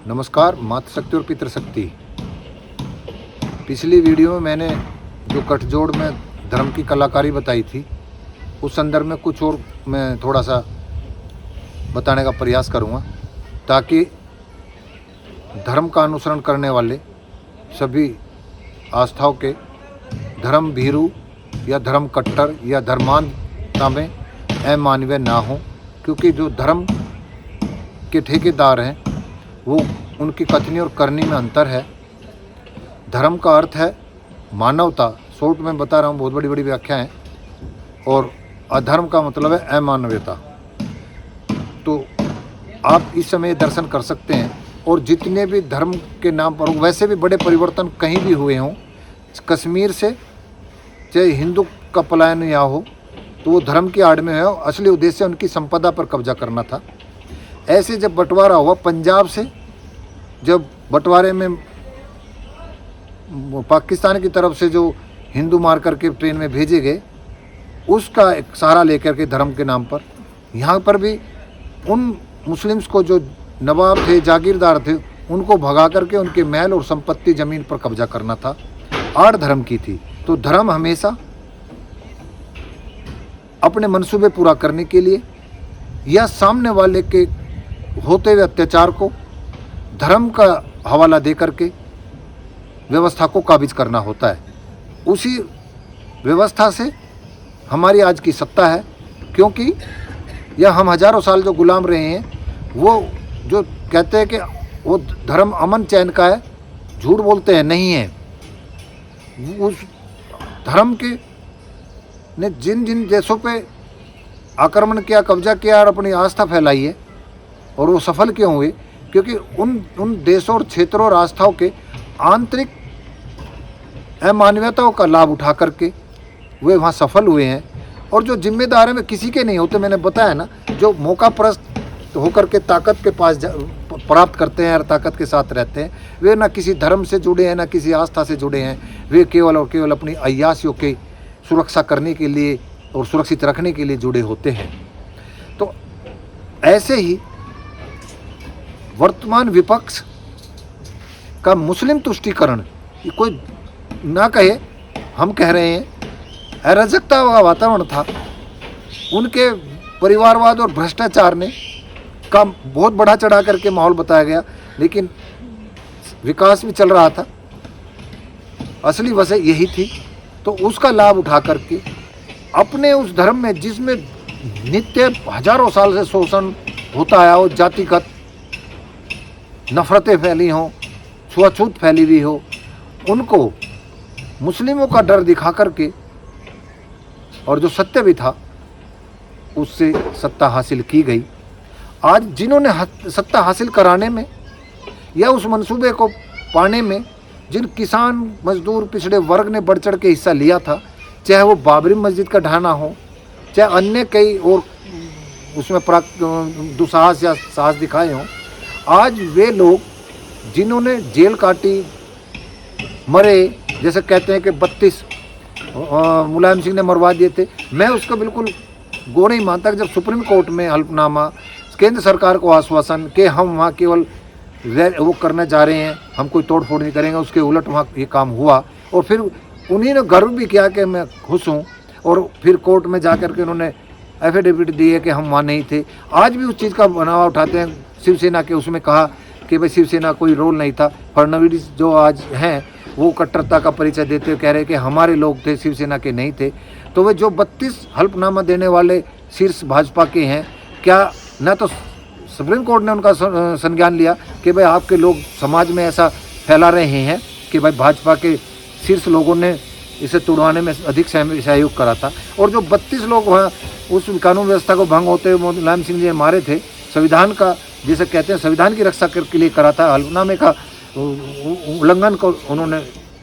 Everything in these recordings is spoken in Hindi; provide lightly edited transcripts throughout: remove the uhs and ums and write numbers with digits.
नमस्कार। मातृशक्ति और पितृशक्ति। पिछली वीडियो में मैंने जो गठजोड़ में धर्म की कलाकारी बताई थी, उस संदर्भ में कुछ और मैं थोड़ा सा बताने का प्रयास करूँगा, ताकि धर्म का अनुसरण करने वाले सभी आस्थाओं के धर्म भीरू या धर्म कट्टर या धर्मांधता में अमानवीय ना हो। क्योंकि जो धर्म के ठेकेदार हैं वो उनकी कथनी और करनी में अंतर है। धर्म का अर्थ है मानवता, शॉर्ट में बता रहा हूँ, बहुत बड़ी बड़ी व्याख्या है। और अधर्म का मतलब है अमानवीयता। तो आप इस समय दर्शन कर सकते हैं। और जितने भी धर्म के नाम पर, वैसे भी बड़े परिवर्तन कहीं भी हुए हों, कश्मीर से चाहे हिंदू का पलायन या हो, तो वो धर्म की आड़ में है। असली उद्देश्य उनकी संपदा पर कब्जा करना था। ऐसे जब बंटवारा हुआ पंजाब से, जब बंटवारे में पाकिस्तान की तरफ से जो हिंदू मार करके ट्रेन में भेजे गए, उसका एक सहारा लेकर के धर्म के नाम पर यहाँ पर भी उन मुस्लिम्स को, जो नवाब थे, जागीरदार थे, उनको भगा करके उनके महल और संपत्ति ज़मीन पर कब्जा करना था। आड़ धर्म की थी। तो धर्म हमेशा अपने मंसूबे पूरा करने के लिए या सामने वाले के होते हुए अत्याचार को धर्म का हवाला दे करके व्यवस्था को काबिज करना होता है। उसी व्यवस्था से हमारी आज की सत्ता है। क्योंकि यह हम हजारों साल जो गुलाम रहे हैं, वो जो कहते हैं कि वो धर्म अमन चैन का है, झूठ बोलते हैं, नहीं है। उस धर्म के ने जिन जिन देशों पे आक्रमण किया, कब्जा किया और अपनी आस्था फैलाई है, और वो सफल क्यों हुए? क्योंकि उन देशों और क्षेत्रों और आस्थाओं के आंतरिक अमानवीयताओं का लाभ उठा करके वे वहाँ सफल हुए हैं। और जो जिम्मेदार हैं वे किसी के नहीं होते। मैंने बताया ना, जो मौका परस्त होकर के ताकत के पास प्राप्त करते हैं और ताकत के साथ रहते हैं, वे ना किसी धर्म से जुड़े हैं, ना किसी आस्था से जुड़े हैं। वे केवल और केवल अपनी अय्यासियों की सुरक्षा करने के लिए और सुरक्षित रखने के लिए जुड़े होते हैं। तो ऐसे ही वर्तमान विपक्ष का मुस्लिम तुष्टीकरण, कोई ना कहे, हम कह रहे हैं, अराजकता का वातावरण था। उनके परिवारवाद और भ्रष्टाचार ने का बहुत बढ़ा चढ़ा करके माहौल बताया गया, लेकिन विकास भी चल रहा था। असली वजह यही थी। तो उसका लाभ उठा करके अपने उस धर्म में, जिसमें नित्य हजारों साल से शोषण होता आया हो, जातिगत नफरतें फैली हों, छुआछूत फैली हुई हो, उनको मुस्लिमों का डर दिखा करके, और जो सत्य भी था, उससे सत्ता हासिल की गई। आज जिन्होंने सत्ता हासिल कराने में या उस मंसूबे को पाने में जिन किसान, मजदूर, पिछड़े वर्ग ने बढ़ चढ़ के हिस्सा लिया था, चाहे वो बाबरी मस्जिद का ढाना हो, चाहे अन्य कई और उसमें दुस्साहस या साहस दिखाए हों, आज वे लोग जिन्होंने जेल काटी, मरे, जैसे कहते हैं कि 32 मुलायम सिंह ने मरवा दिए थे, मैं उसको बिल्कुल गो नहीं मानता। जब सुप्रीम कोर्ट में हल्फनामा, केंद्र सरकार को आश्वासन कि हम वहाँ केवल वो करने जा रहे हैं, हम कोई तोड़ फोड़ नहीं करेंगे, उसके उलट वहाँ ये काम हुआ, और फिर उन्हीं ने गर्व भी किया कि मैं खुश हूँ, और फिर कोर्ट में जा कर के उन्होंने एफिडेविट दी है कि हम वहाँ नहीं थे। आज भी उस चीज़ का बनावा उठाते हैं शिवसेना के। उसमें कहा कि भाई शिवसेना कोई रोल नहीं था। फडणवीस जो आज हैं वो कट्टरता का परिचय देते हुए कह रहे कि हमारे लोग थे, शिवसेना के नहीं थे। तो वे जो 32 हल्फनामा देने वाले शीर्ष भाजपा के हैं, क्या न तो सुप्रीम कोर्ट ने उनका संज्ञान लिया कि भाई आपके लोग समाज में ऐसा फैला रहे हैं कि भाई भाजपा के शीर्ष लोगों ने इसे तुड़वाने में अधिक सहयोग करा था, और जो 32 लोग वहाँ उस कानून व्यवस्था को भंग होते हुए मुलायम सिंह जी मारे थे, संविधान का, जिसे कहते हैं संविधान की रक्षा के लिए करा था, हल्फनामे का उल्लंघन को उन्होंने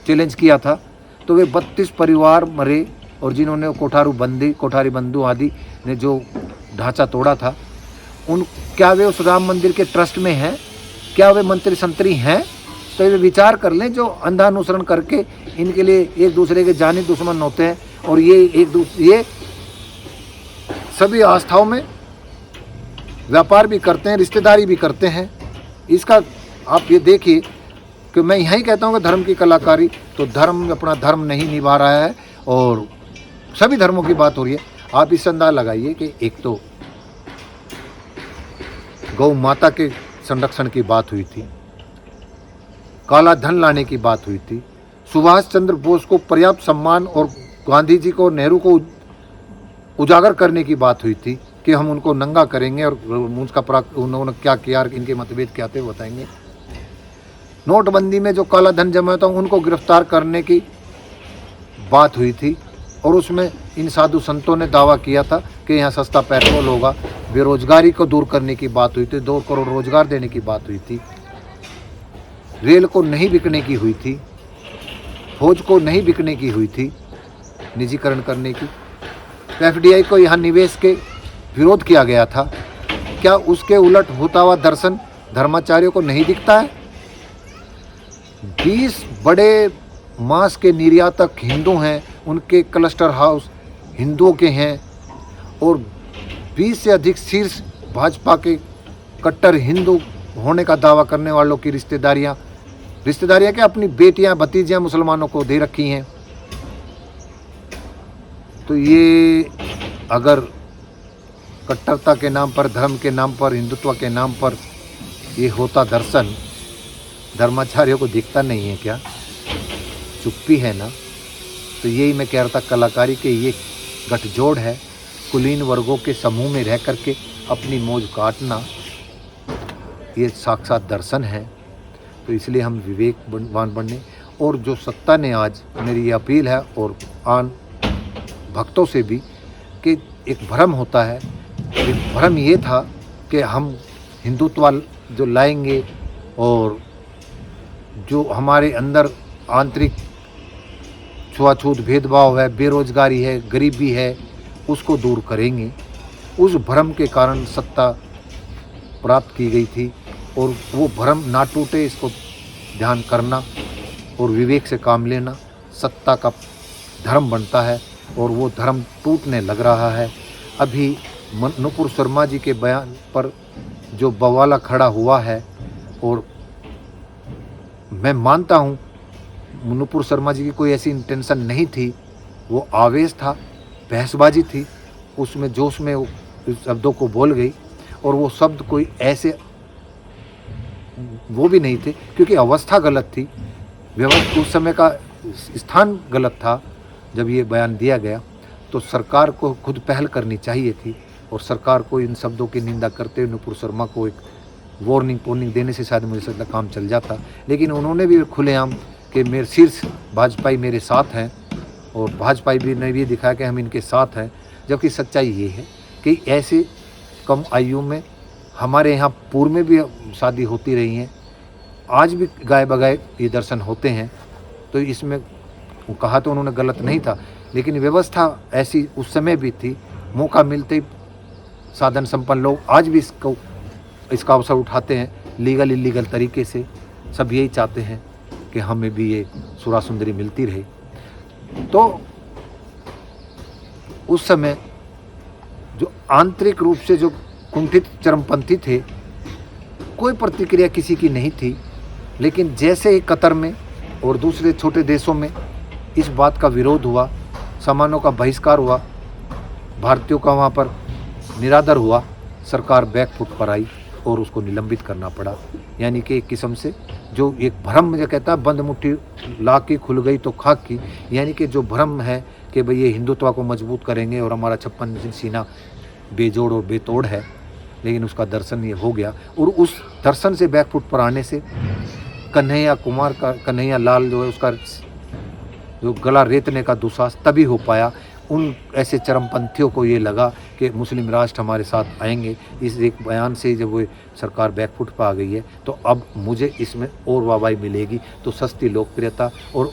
चैलेंज किया था। तो वे 32 परिवार मरे, और जिन्होंने कोठारी बंधु आदि ने जो ढांचा तोड़ा था, क्या वे उस राम मंदिर के ट्रस्ट में हैं? क्या वे मंत्री संतरी हैं? तो वे विचार कर लें। जो अंधा अनुसरण करके इनके लिए एक दूसरे के जानी दुश्मन होते हैं, और ये सभी आस्थाओं में व्यापार भी करते हैं, रिश्तेदारी भी करते हैं। इसका आप ये देखिए कि मैं यही कहता हूँ कि धर्म की कलाकारी, तो धर्म अपना धर्म नहीं निभा रहा है और सभी धर्मों की बात हो रही है। आप इस अंदाज लगाइए कि एक तो गौ माता के संरक्षण की बात हुई थी, काला धन लाने की बात हुई थी, सुभाष चंद्र बोस को पर्याप्त सम्मान और गांधी जी को, नेहरू को उजागर करने की बात हुई थी कि हम उनको नंगा करेंगे और उन्होंने क्या किया, इनके मतभेद क्या थे बताएंगे। नोटबंदी में जो काला धन जमा था उनको गिरफ्तार करने की बात हुई थी और उसमें इन साधु संतों ने दावा किया था कि यहाँ सस्ता पेट्रोल होगा। बेरोजगारी को दूर करने की बात हुई थी, 2 करोड़ रोजगार देने की बात हुई थी, रेल को नहीं बिकने की हुई थी, फौज को नहीं बिकने की हुई थी, निजीकरण करने की। एफडीआई को यहाँ निवेश के विरोध किया गया था। क्या उसके उलट होता हुआ दर्शन धर्माचार्यों को नहीं दिखता है? 20 बड़े मांस के निर्यातक हिंदू हैं, उनके क्लस्टर हाउस हिंदुओं के हैं और 20 से अधिक शीर्ष भाजपा के कट्टर हिंदू होने का दावा करने वालों की रिश्तेदारियां क्या अपनी बेटियां भतीजियां मुसलमानों को दे रखी हैं। तो ये अगर कट्टरता के नाम पर, धर्म के नाम पर, हिंदुत्व के नाम पर ये होता दर्शन धर्माचार्यों को दिखता नहीं है क्या? चुप्पी है ना? तो यही मैं कह रहा था, कलाकारी के ये गठजोड़ है, कुलीन वर्गों के समूह में रह करके अपनी मौज काटना, ये साक्षात दर्शन है। तो इसलिए हम विवेकवान बनने, और जो सत्ता ने आज, मेरी ये अपील है और आन भक्तों से भी, कि एक भ्रम होता है, एक भ्रम ये था कि हम हिंदुत्व जो लाएंगे और जो हमारे अंदर आंतरिक छुआछूत भेदभाव है, बेरोजगारी है, गरीबी है, उसको दूर करेंगे। उस भ्रम के कारण सत्ता प्राप्त की गई थी और वो भ्रम ना टूटे, इसको ध्यान करना और विवेक से काम लेना सत्ता का धर्म बनता है और वो धर्म टूटने लग रहा है। अभी नुपुर शर्मा जी के बयान पर जो बवाला खड़ा हुआ है, और मैं मानता हूँ नुपुर शर्मा जी की कोई ऐसी इंटेंशन नहीं थी, वो आवेश था, बहसबाजी थी, उसमें जोश में शब्दों को बोल गई और वो शब्द कोई ऐसे वो भी नहीं थे, क्योंकि अवस्था गलत थी, व्यवस्था उस समय का स्थान गलत था। जब ये बयान दिया गया तो सरकार को खुद पहल करनी चाहिए थी और सरकार को इन शब्दों की निंदा करते हुए नुपुर शर्मा को एक वार्निंग देने से शायद मुझे लगता काम चल जाता। लेकिन उन्होंने भी खुलेआम कि मेरे शीर्ष भाजपाई मेरे साथ हैं और भाजपाई भी ने भी दिखाया कि हम इनके साथ हैं, जबकि सच्चाई ये है कि ऐसे कम आयु में हमारे यहाँ पूर्व में भी शादी होती रही हैं, आज भी गाय बगाए ये दर्शन होते हैं। तो इसमें कहा तो उन्होंने गलत नहीं था, लेकिन व्यवस्था ऐसी उस समय भी थी, मौका मिलते ही साधन संपन्न लोग आज भी इसका अवसर उठाते हैं, लीगल इलीगल तरीके से। सब यही चाहते हैं कि हमें भी ये सुरा सुंदरी मिलती रहे। तो उस समय जो आंतरिक रूप से जो कुंठित चरमपंथी थे, कोई प्रतिक्रिया किसी की नहीं थी, लेकिन जैसे ही कतर में और दूसरे छोटे देशों में इस बात का विरोध हुआ, सामानों का बहिष्कार हुआ, भारतीयों का वहाँ पर निरादर हुआ, सरकार बैकफुट पर आई और उसको निलंबित करना पड़ा। यानी कि एक किस्म से जो एक भ्रम मुझे कहता है, बंद मुट्ठी ला की खुल गई तो खाक की, यानी कि जो भ्रम है कि भाई ये हिंदुत्व को मजबूत करेंगे और हमारा 56 इंच सीना बेजोड़ और बेतोड़ है, लेकिन उसका दर्शन ये हो गया। और उस दर्शन से बैकफुट पर आने से कन्हैया लाल जो है उसका जो गला रेतने का दुस्साहस तभी हो पाया। उन ऐसे चरमपंथियों को ये लगा कि मुस्लिम राष्ट्र हमारे साथ आएंगे। इस एक बयान से जब वो सरकार बैकफुट पर आ गई है तो अब मुझे इसमें और वाहवाही मिलेगी। तो सस्ती लोकप्रियता और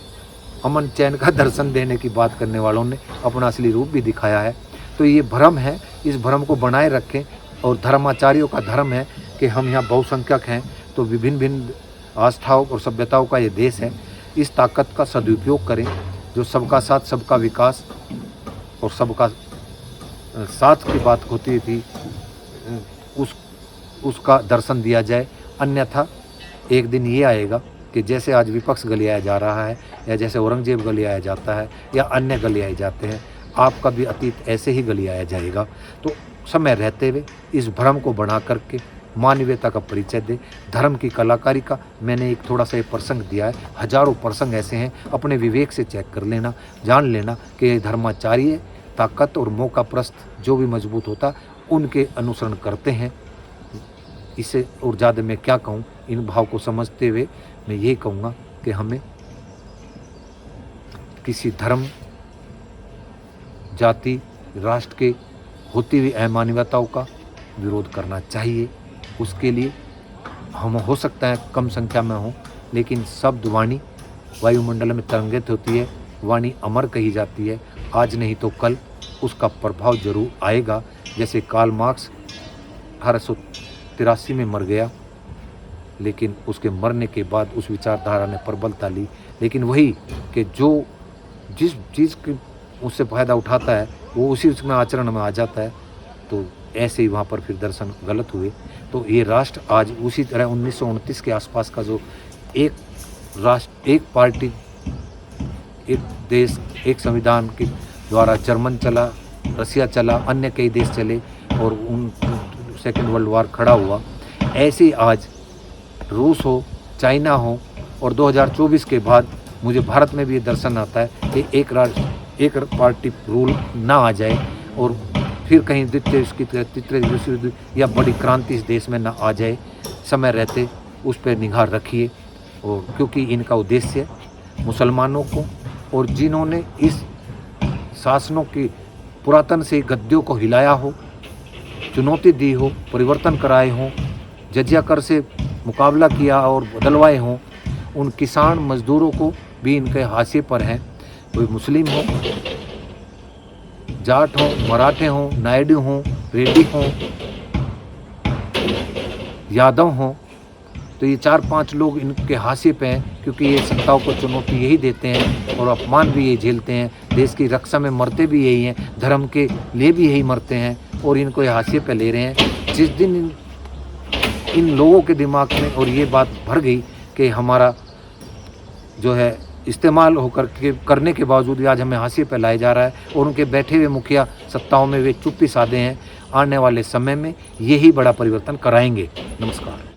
अमन चैन का दर्शन देने की बात करने वालों ने अपना असली रूप भी दिखाया है। तो ये भ्रम है, इस भ्रम को बनाए रखें। और धर्माचार्यों का धर्म है कि हम यहाँ बहुसंख्यक हैं, तो विभिन्न भिन्न आस्थाओं और सभ्यताओं का ये देश है। इस ताकत का सदुपयोग करें, जो सबका साथ सबका विकास और सबका साथ की बात होती थी, उसका दर्शन दिया जाए। अन्यथा एक दिन ये आएगा कि जैसे आज विपक्ष गलियाया जा रहा है, या जैसे औरंगजेब गलियाया जाता है, या अन्य गलियाए जाते हैं, आपका भी अतीत ऐसे ही गलियाया जाएगा। तो समय रहते हुए इस भ्रम को बना करके मानवीयता का परिचय दे, धर्म की कलाकारी का मैंने एक थोड़ा सा ये प्रसंग दिया है। हजारों प्रसंग ऐसे हैं, अपने विवेक से चेक कर लेना, जान लेना कि धर्माचार्य ताकत और मौका प्रस्त जो भी मजबूत होता उनके अनुसरण करते हैं। इससे और ज़्यादा मैं क्या कहूँ, इन भाव को समझते हुए मैं यही कहूँगा कि हमें किसी धर्म, जाति, राष्ट्र के होती हुई अमानवीयताओं का विरोध करना चाहिए। उसके लिए हम हो सकता है कम संख्या में हों, लेकिन शब्द वाणी वायुमंडल में तरंगित होती है, वाणी अमर कही जाती है। आज नहीं तो कल उसका प्रभाव जरूर आएगा। जैसे कार्ल मार्क्स 1883 में मर गया, लेकिन उसके मरने के बाद उस विचारधारा ने प्रबलता ली। लेकिन वही कि जो जिस चीज़ की उससे फ़ायदा उठाता है वो उसी उसमें आचरण में आ जाता है। तो ऐसे ही वहाँ पर फिर दर्शन गलत हुए। तो ये राष्ट्र आज उसी तरह 1929 के आसपास का जो एक राष्ट्र, एक पार्टी, एक देश, एक संविधान के द्वारा जर्मन चला, रसिया चला, अन्य कई देश चले और उन सेकेंड वर्ल्ड वार खड़ा हुआ। ऐसे ही आज रूस हो, चाइना हो, और 2024 के बाद मुझे भारत में भी ये दर्शन आता है कि एक राष्ट्र, एक पार्टी रूल ना आ जाए और फिर कहीं द्वितीय विश्व युद्ध या बड़ी क्रांति इस देश में ना आ जाए। समय रहते उस पर निगाह रखिए। और क्योंकि इनका उद्देश्य मुसलमानों को और जिन्होंने इस शासनों की पुरातन से गद्दियों को हिलाया हो, चुनौती दी हो, परिवर्तन कराए हों, जजिया कर से मुकाबला किया और बदलवाए हों, उन किसान मजदूरों को भी इनके हाशिए पर हैं। कोई मुस्लिम हो, जाट हो, मराठे हों, नायडू हों, रेड्डी हों, यादव हों, तो ये 4-5 लोग इनके हाशिए पे हैं, क्योंकि ये सत्ताओं को चुनौती यही देते हैं और अपमान भी यही झेलते हैं। देश की रक्षा में मरते भी यही हैं, धर्म के लिए भी यही मरते हैं और इनको ये हाशिए पे ले रहे हैं। जिस दिन इन लोगों के दिमाग में और ये बात भर गई कि हमारा जो है इस्तेमाल होकर के करने के बावजूद भी आज हमें हाशिए पे लाया जा रहा है और उनके बैठे हुए मुखिया सत्ताओं में वे चुप्पी साधे हैं, आने वाले समय में यही बड़ा परिवर्तन कराएंगे। नमस्कार।